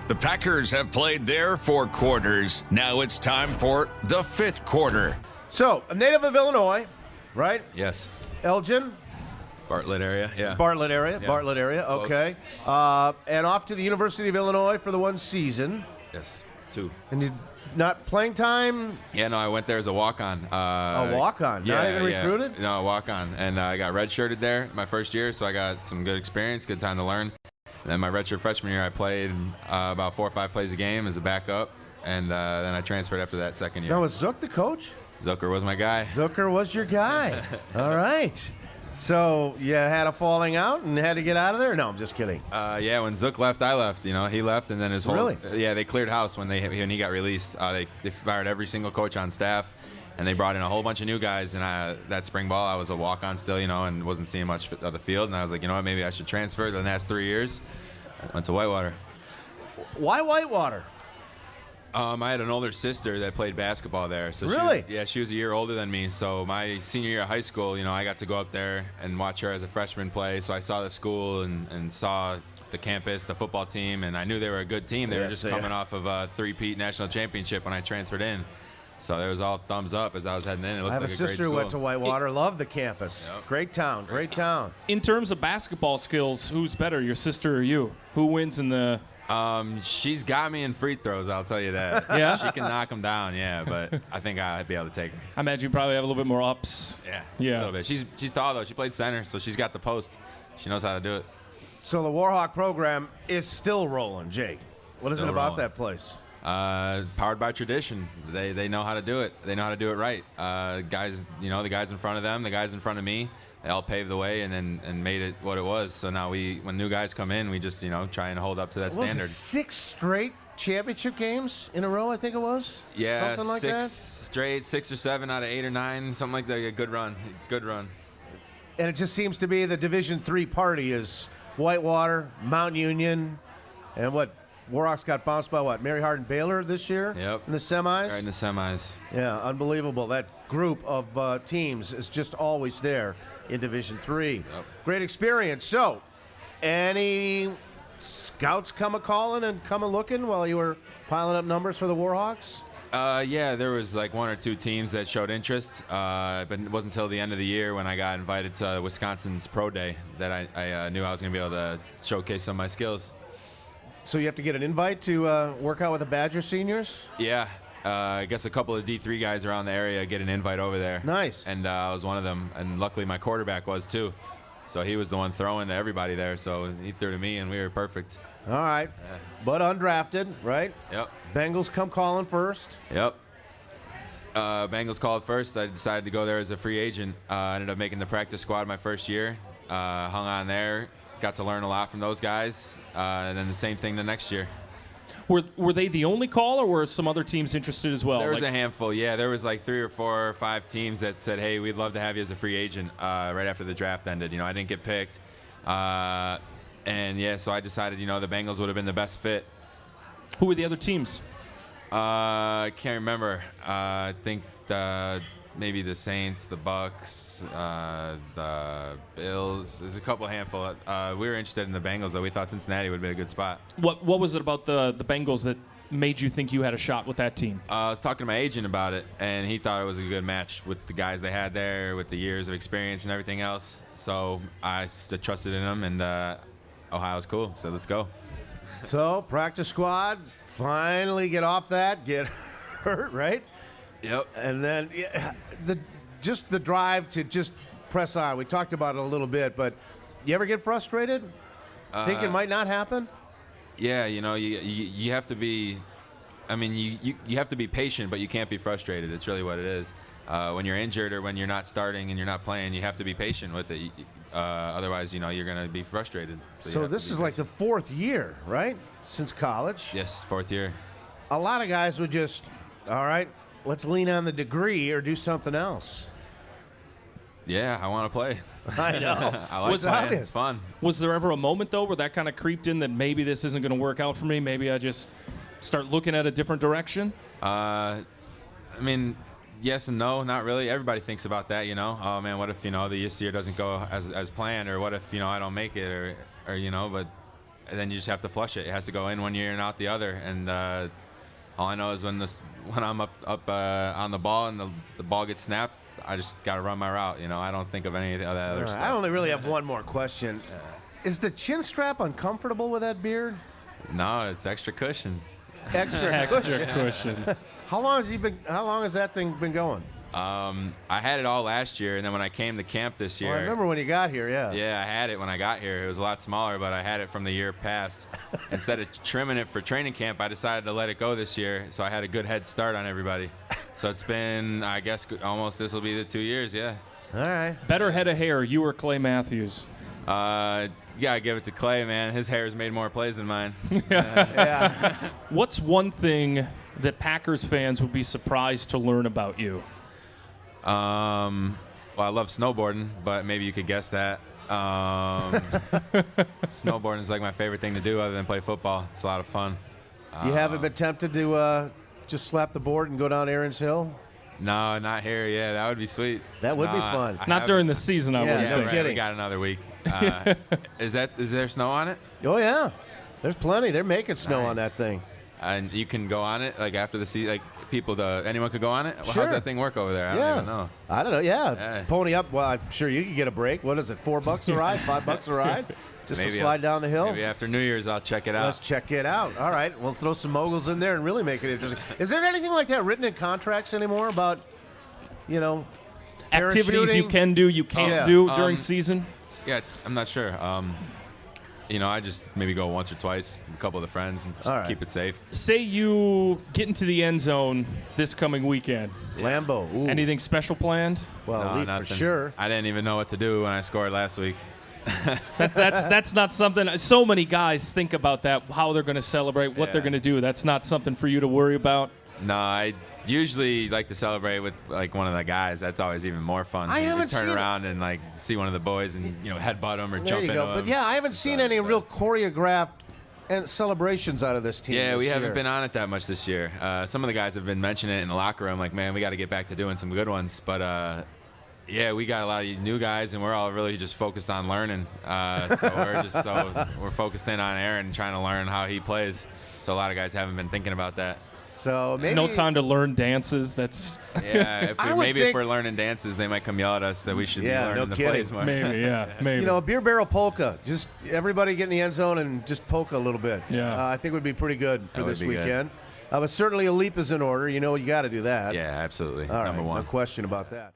The Packers have played their 4 quarters. Now it's time for the 5th quarter. So, a native of Illinois, right? Yes. Elgin? Bartlett area, yeah. Bartlett area, Yeah. Bartlett area, Close. okay. And off to the University of Illinois for the 1 season. Yes, 2. And you not playing time? Yeah, no, I went there as a walk-on. A walk-on, not even recruited? No, a walk-on. And I got redshirted there my first year, so I got some good experience, good time to learn. And then my redshirt freshman year, I played about 4 or 5 plays a game as a backup. And then I transferred after that second year. Now, was Zook the coach? Zucker was my guy. Zooker was your guy. All right. So you had a falling out and had to get out of there? No, I'm just kidding. Yeah, when Zook left, I left. You know, he left, and then his whole Really? Yeah, they cleared house when he got released. They fired every single coach on staff, and they brought in a whole bunch of new guys. And that spring ball, I was a walk-on still, you know, and wasn't seeing much of the field. And I was like, you know what, maybe I should transfer. The last 3 years, I went to Whitewater. Why Whitewater? I had an older sister that played basketball there. So Really? She was a year older than me. So my senior year of high school, you know, I got to go up there and watch her as a freshman play. So I saw the school and saw the campus, the football team, and I knew they were a good team. They were just coming off of a 3-peat national championship when I transferred in. So it was all thumbs up as I was heading in. It looked I have like a a great sister who school. went to Whitewater. Loved the campus. Yep. Great town. Great town. In terms of basketball skills, who's better, your sister or you? Who wins in the... She's got me in free throws, I'll tell you that. Yeah? She can knock them down, yeah, but I think I'd be able to take her. I imagine you probably have a little bit more ups. Yeah, a little bit. She's tall, though. She played center, so she's got the post. She knows how to do it. So the Warhawk program is still rolling, Jake. What is it Still about rolling. that place? Powered by tradition. They know how to do it. They know how to do it right. Guys, you know, the guys in front of them, the guys in front of me, they all paved the way and made it what it was. So now when new guys come in, we just, you know, try and hold up to that What standard. was it, 6 straight championship games in a row, I think it was? Yeah, Something like 6 that? straight, 6 or 7 out of 8 or 9, something like that. A good run. Good run. And it just seems to be the Division III party is Whitewater, Mount Union, and what? Warhawks got bounced by what? Mary Hardin Baylor this year? Yep. In the semis? Right in the semis. Yeah, unbelievable. That group of teams is just always there in Division III. Yep. Great experience. So, any scouts come a-calling and come a-looking while you were piling up numbers for the Warhawks? Yeah, there was like 1 or 2 teams that showed interest, but it wasn't until the end of the year when I got invited to Wisconsin's Pro Day that I knew I was going to be able to showcase some of my skills. So you have to get an invite to work out with the Badger seniors? Yeah, I guess a couple of D3 guys around the area get an invite over there. Nice. And I was one of them, and luckily my quarterback was too. So he was the one throwing to everybody there, so he threw to me, and we were perfect. All right. But undrafted, right? Yep. Bengals come calling first. Yep. Bengals called first. I decided to go there as a free agent. Ended up making the practice squad my first year. Hung on there. Got to learn a lot from those guys. And then the same thing the next year. Were they the only call, or were some other teams interested as well? There was a handful, yeah. There was like 3 or 4 or 5 teams that said, hey, we'd love to have you as a free agent right after the draft ended. You know, I didn't get picked. And, yeah, so I decided, you know, the Bengals would have been the best fit. Who were the other teams? I can't remember. I think maybe the Saints, the Bucks, the Bills. There's a handful. We were interested in the Bengals, though. We thought Cincinnati would have been a good spot. What was it about the Bengals that made you think you had a shot with that team? I was talking to my agent about it, and he thought it was a good match with the guys they had there, with the years of experience and everything else. So I trusted in them, and Ohio's cool, so let's go. So, practice squad, finally get off that, get hurt, right? Yep. And then the drive to just press on. We talked about it a little bit, but you ever get frustrated? Think it might not happen? Yeah, you know, you have to be, I mean, you have to be patient, but you can't be frustrated. It's really what it is. When you're injured or when you're not starting and you're not playing, you have to be patient with it. Otherwise, you know, you're going to be frustrated. So this is like the 4th year, right, since college? Yes, 4th year. A lot of guys would just, all right, let's lean on the degree or do something else. Yeah, I want to play. I know. I like playing. Obvious. It's fun. Was there ever a moment, though, where that kind of creeped in that maybe this isn't going to work out for me? Maybe I just start looking at a different direction? I mean, yes and no, not really. Everybody thinks about that, you know. Oh, man, what if, you know, this year doesn't go as planned, or what if, you know, I don't make it, or you know, but and then you just have to flush it. It has to go in one ear and out the other. And all I know is when I'm up on the ball and the ball gets snapped, I just got to run my route. I don't think of any of that other stuff. I only really have one more question. Is the chin strap uncomfortable with that beard? No, it's extra cushion. Extra cushion. How long has that thing been going? I had it all last year, and then when I came to camp this year. Well, I remember when you got here, yeah. Yeah, I had it when I got here. It was a lot smaller, but I had it from the year past. Instead of trimming it for training camp, I decided to let it go this year, so I had a good head start on everybody. So it's been, I guess, almost this will be the 2 years, yeah. All right. Better head of hair, you or Clay Matthews? You gotta give it to Clay, man. His hair has made more plays than mine. Yeah. What's one thing that Packers fans would be surprised to learn about you? Well, I love snowboarding, but maybe you could guess that. Snowboarding is like my favorite thing to do other than play football. It's a lot of fun. You haven't been tempted to just slap the board and go down Aaron's Hill? No, not here. Yeah, that would be sweet. That would be fun. Not during the season, I Yeah, wouldn't no think. kidding. We got another week. Is there snow on it? Oh, yeah. There's plenty. They're making snow on that Nice. thing. And you can go on it like after the season, like anyone could go on it. Well, Sure. how's that thing work over there? I don't even know. I don't know. Yeah. Yeah. Pony up. Well, I'm sure you could get a break. What is it? $4 a ride? $5 a ride? Just Maybe to slide down the hill? Maybe after New Year's I'll check it out. Let's check it out. All right. We'll throw some moguls in there and really make it interesting. Is there anything like that written in contracts anymore about, Activities you parachuting? can do, you can't Yeah. do during season? Yeah, I'm not sure. I just maybe go once or twice with a couple of the friends and just All right. keep it safe. Say you get into the end zone this coming weekend. Lambeau. Ooh. Anything special planned? Well, No, elite for nothing. sure. I didn't even know what to do when I scored last week. That's not something. So many guys think about that, how they're going to celebrate, what they're Yeah. going to do. That's not something for you to worry about. No, I usually like to celebrate with like one of the guys. That's always even more fun. I You haven't turn seen it. around and like see one of the boys and headbutt them or There jump you into go. them. But yeah, I haven't seen any real choreographed and celebrations out of this team. Yeah, we this haven't year. been on it that much this year. Some of the guys have been mentioning it in the locker room, like, man, we got to get back to doing some good ones. But yeah, we got a lot of new guys, and we're all really just focused on learning. So we're focused in on Aaron, trying to learn how he plays. So a lot of guys haven't been thinking about that. So maybe No time to learn dances. That's Yeah, would if think- we're learning dances, they might come yell at us that we should Yeah, be learning no the kidding. plays more. maybe, yeah, maybe. beer barrel polka. Just everybody get in the end zone and just polka a little bit. Yeah. I think would be pretty good for That would this be good. weekend. But certainly a leap is in order. You got to do that. Yeah, absolutely. All right, Number one. no question about that.